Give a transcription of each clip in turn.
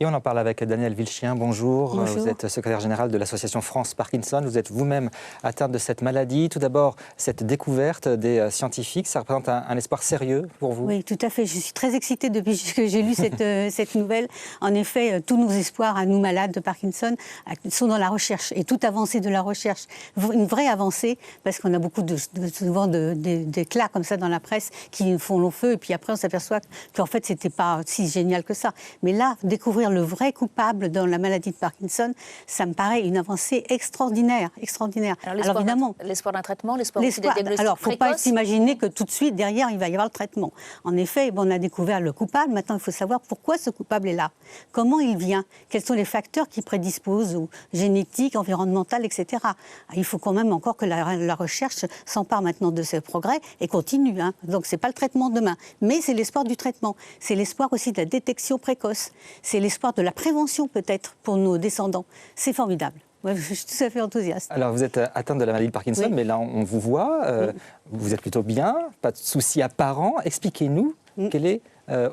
Et on en parle avec Danielle Vilchien. Bonjour. Bonjour. Vous êtes secrétaire générale de l'association France Parkinson. Vous êtes vous-même atteinte de cette maladie. Tout d'abord, cette découverte des scientifiques, ça représente un espoir sérieux pour vous? Oui, tout à fait. Je suis très excitée depuis que j'ai lu cette nouvelle. En effet, tous nos espoirs à nous malades de Parkinson sont dans la recherche. Et toute avancée de la recherche, une vraie avancée, parce qu'on a beaucoup souvent d'éclats comme ça dans la presse qui font long feu. Et puis après, on s'aperçoit qu'en fait, c'était pas si génial que ça. Mais là, découvrir le vrai coupable dans la maladie de Parkinson, ça me paraît une avancée extraordinaire. Alors évidemment, l'espoir d'un traitement, l'espoir aussi des diagnostics alors, il ne faut pas précoces. s'imaginer que tout de suite, derrière, il va y avoir le traitement. En effet, on a découvert le coupable. Maintenant, il faut savoir pourquoi ce coupable est là. Comment il vient? Quels sont les facteurs qui prédisposent, ou génétiques, environnementales, etc. Il faut quand même encore que la recherche s'empare maintenant de ces progrès et continue. Donc, ce n'est pas le traitement demain. Mais c'est l'espoir du traitement. C'est l'espoir aussi de la détection précoce. C'est l'espoir de la prévention, peut-être, pour nos descendants. C'est formidable. Ouais, je suis tout à fait enthousiaste. Alors, vous êtes atteinte de la maladie de Parkinson, Oui. mais là, on vous voit. Vous êtes plutôt bien, pas de soucis apparents. Expliquez-nous quelle est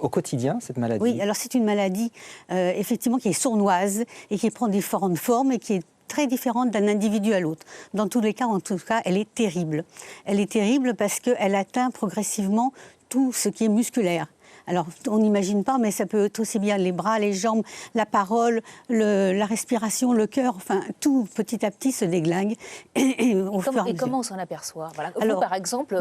au quotidien cette maladie. Oui, alors c'est une maladie, effectivement, qui est sournoise et qui prend différentes formes et qui est très différente d'un individu à l'autre. Dans tous les cas, en tout cas, elle est terrible. Elle est terrible parce qu'elle atteint progressivement tout ce qui est musculaire. Alors, on n'imagine pas, mais ça peut être aussi bien les bras, les jambes, la parole, la respiration, le cœur, enfin, tout petit à petit se déglingue. Et comment on s'en aperçoit? Voilà. Alors, vous, par exemple,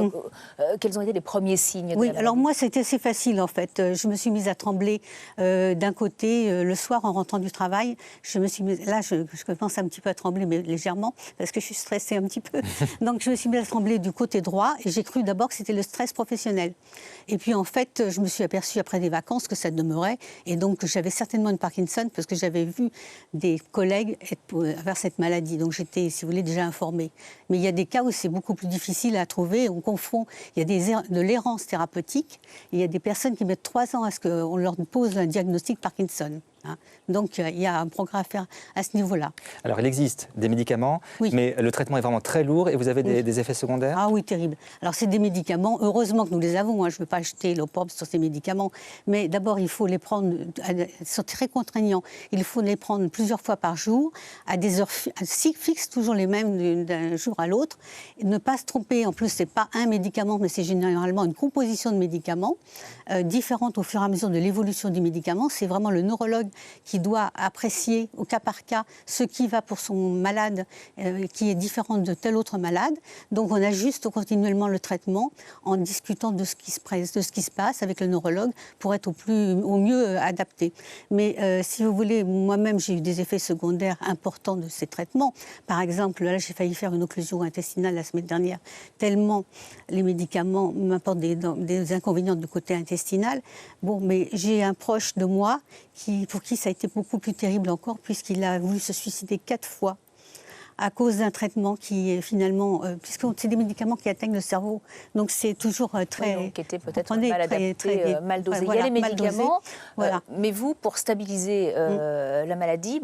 quels ont été les premiers signes de Oui, la alors maladie? moi, c'était assez facile, en fait. Je me suis mise à trembler d'un côté, le soir, en rentrant du travail. Je me suis mise, là, je commence un petit peu à trembler, mais légèrement, parce que je suis stressée un petit peu. Donc, je me suis mise à trembler du côté droit, et j'ai cru d'abord que c'était le stress professionnel. Et puis, en fait, je me suis aperçue après des vacances que ça demeurait, et donc que j'avais certainement une Parkinson, parce que j'avais vu des collègues avoir cette maladie. Donc, j'étais, si vous voulez, déjà informée. Mais il y a des cas où c'est beaucoup plus difficile à trouver. On confond, il y a de l'errance thérapeutique. Il y a des personnes qui mettent 3 ans à ce qu'on leur pose un diagnostic Parkinson. Donc, il y a un progrès à faire à ce niveau-là. Alors, il existe des médicaments, Oui. mais le traitement est vraiment très lourd et vous avez des effets secondaires? Ah oui, terrible. Alors, c'est des médicaments. Heureusement que nous les avons. Je ne veux pas jeter l'opprobre sur ces médicaments. Mais d'abord, il faut les prendre. Ils sont très contraignants. Il faut les prendre plusieurs fois par jour, à des heures fixes, toujours les mêmes d'un jour à l'autre. Ne pas se tromper. En plus, ce n'est pas un médicament, mais c'est généralement une composition de médicaments différente au fur et à mesure de l'évolution du médicament. C'est vraiment le neurologue qui doit apprécier au cas par cas ce qui va pour son malade, qui est différent de tel autre malade. Donc on ajuste continuellement le traitement en discutant de ce qui se passe avec le neurologue pour être au mieux adapté. Mais si vous voulez, moi-même j'ai eu des effets secondaires importants de ces traitements. Par exemple, là j'ai failli faire une occlusion intestinale la semaine dernière, tellement les médicaments m'apportent des inconvénients de côté intestinal. Bon, mais j'ai un proche de moi pour qui ça a été beaucoup plus terrible encore, puisqu'il a voulu se suicider 4 fois à cause d'un traitement qui est finalement... puisque c'est des médicaments qui atteignent le cerveau, donc c'est toujours très... Oui, qui était peut-être mal adapté, mal dosé. Voilà, il y a les médicaments, voilà. Mais vous, pour stabiliser la maladie,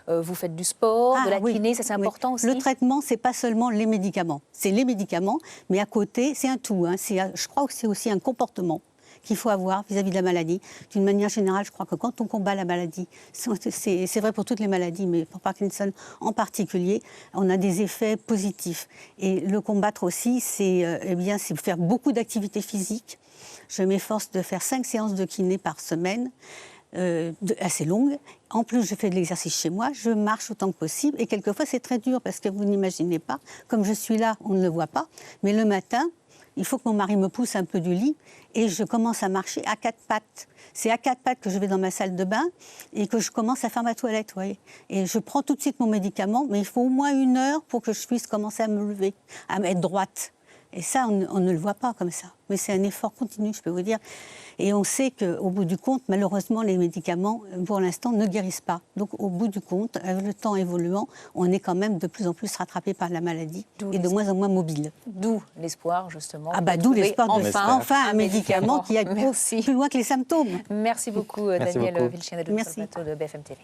vous faites du sport, de la kiné, ça c'est important aussi. Le traitement, c'est pas seulement les médicaments. C'est les médicaments, mais à côté, c'est un tout. Je crois que c'est aussi un comportement qu'il faut avoir vis-à-vis de la maladie. D'une manière générale, je crois que quand on combat la maladie, c'est vrai pour toutes les maladies, mais pour Parkinson en particulier, on a des effets positifs. Et le combattre aussi, c'est faire beaucoup d'activités physiques. Je m'efforce de faire 5 séances de kiné par semaine, assez longues. En plus, je fais de l'exercice chez moi, je marche autant que possible. Et quelquefois, c'est très dur parce que vous n'imaginez pas, comme je suis là, on ne le voit pas. Mais le matin, il faut que mon mari me pousse un peu du lit et je commence à marcher à 4 pattes. C'est à 4 pattes que je vais dans ma salle de bain et que je commence à faire ma toilette, vous voyez. Et je prends tout de suite mon médicament, mais il faut au moins 1 heure pour que je puisse commencer à me lever, à être droite. Et ça, on ne le voit pas comme ça. Mais c'est un effort continu, je peux vous dire. Et on sait qu'au bout du compte, malheureusement, les médicaments, pour l'instant, ne guérissent pas. Donc, au bout du compte, avec le temps évoluant, on est quand même de plus en plus rattrapé par la maladie et de moins en moins mobile. D'où l'espoir, justement. D'où l'espoir de enfin un médicament qui aille plus loin que les symptômes. Merci beaucoup, Danielle Vilchien, de Merci. plateau de BFM TV.